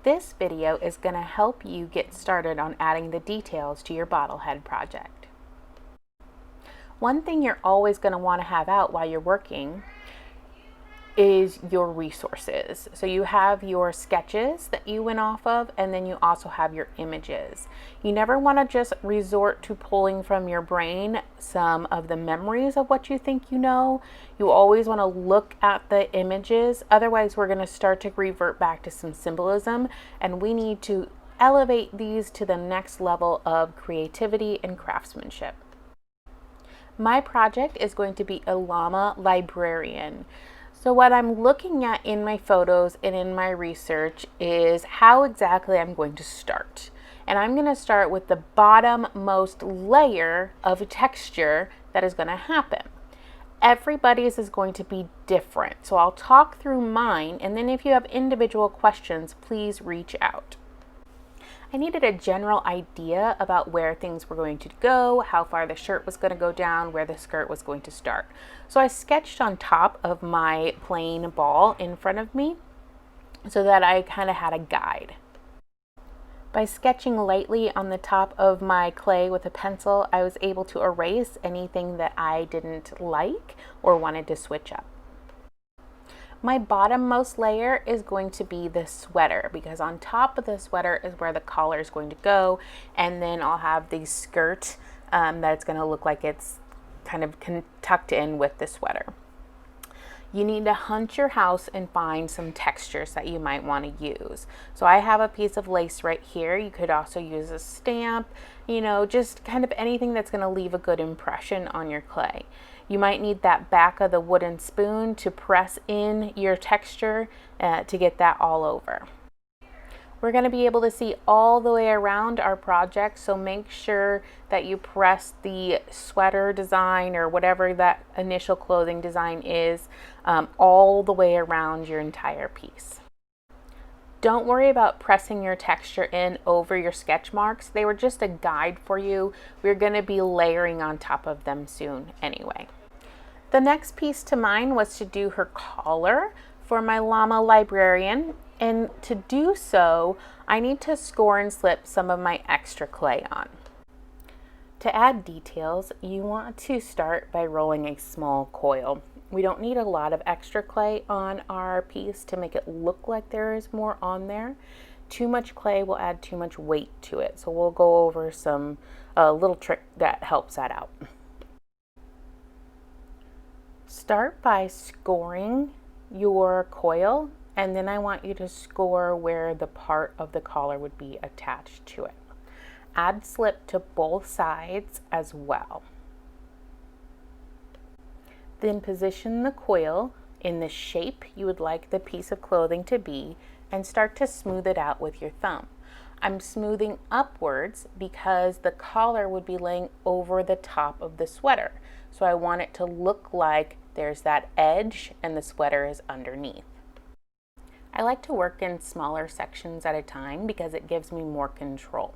This video is going to help you get started on adding the details to your bottlehead project. One thing you're always going to want to have out while you're working is your resources. So you have your sketches that you went off of, and then you also have your images. You never want to just resort to pulling from your brain some of the memories of what you think you know. You always want to look at the images. Otherwise, we're going to start to revert back to some symbolism, and we need to elevate these to the next level of creativity and craftsmanship. My project is going to be a llama librarian. So what I'm looking at in my photos and in my research is how exactly I'm going to start. And I'm going to start with the bottom-most layer of texture that is going to happen. Everybody's is going to be different. So I'll talk through mine, and then if you have individual questions, please reach out. I needed a general idea about where things were going to go, how far the shirt was going to go down, where the skirt was going to start. So I sketched on top of my plain ball in front of me so that I kind of had a guide. By sketching lightly on the top of my clay with a pencil, I was able to erase anything that I didn't like or wanted to switch up. My bottommost layer is going to be the sweater, because on top of the sweater is where the collar is going to go, and then I'll have the skirt that's going to look like it's kind of tucked in with the sweater. You need to hunt your house and find some textures that you might want to use. So I have a piece of lace right here. You could also use a stamp, just kind of anything that's going to leave a good impression on your clay. You might need that back of the wooden spoon to press in your texture to get that all over. We're going to be able to see all the way around our project, so make sure that you press the sweater design or whatever that initial clothing design is all the way around your entire piece. Don't worry about pressing your texture in over your sketch marks. They were just a guide for you. We're going to be layering on top of them soon anyway. The next piece to mine was to do her collar for my llama librarian. And to do so, I need to score and slip some of my extra clay on. To add details, you want to start by rolling a small coil. We don't need a lot of extra clay on our piece to make it look like there is more on there. Too much clay will add too much weight to it. So we'll go over some little trick that helps that out. Start by scoring your coil, and then I want you to score where the part of the collar would be attached to it. Add slip to both sides as well. Then position the coil in the shape you would like the piece of clothing to be and start to smooth it out with your thumb. I'm smoothing upwards because the collar would be laying over the top of the sweater. So I want it to look like there's that edge and the sweater is underneath. I like to work in smaller sections at a time because it gives me more control.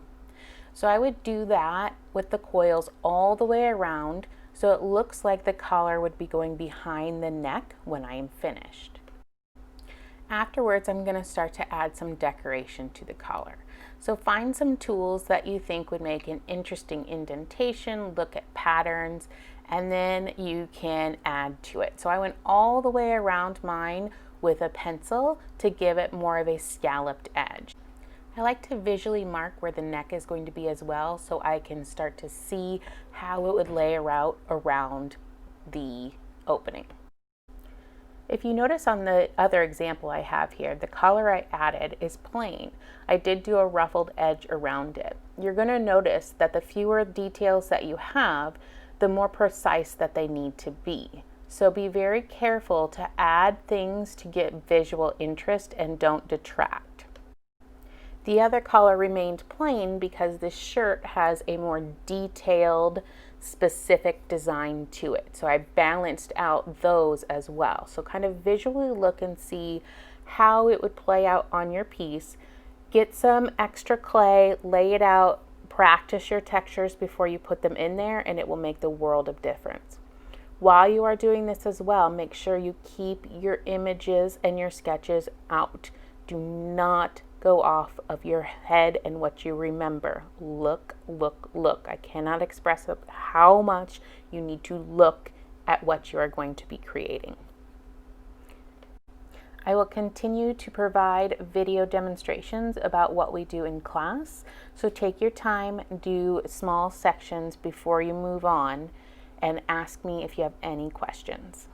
So I would do that with the coils all the way around so it looks like the collar would be going behind the neck when I am finished. Afterwards, I'm going to start to add some decoration to the collar. So find some tools that you think would make an interesting indentation, look at patterns, and then you can add to it. So I went all the way around mine with a pencil to give it more of a scalloped edge. I like to visually mark where the neck is going to be as well, so I can start to see how it would lay out around the opening. If you notice on the other example I have here, the collar I added is plain. I did do a ruffled edge around it. You're going to notice that the fewer details that you have, the more precise that they need to be. So be very careful to add things to get visual interest and don't detract. The other collar remained plain because this shirt has a more detailed, specific design to it. So I balanced out those as well. So kind of visually look and see how it would play out on your piece. Get some extra clay, lay it out, practice your textures before you put them in there, and it will make the world of difference. While you are doing this as well, make sure you keep your images and your sketches out. Do not go off of your head and what you remember. Look, look, look. I cannot express how much you need to look at what you are going to be creating. I will continue to provide video demonstrations about what we do in class, so take your time, do small sections before you move on, and ask me if you have any questions.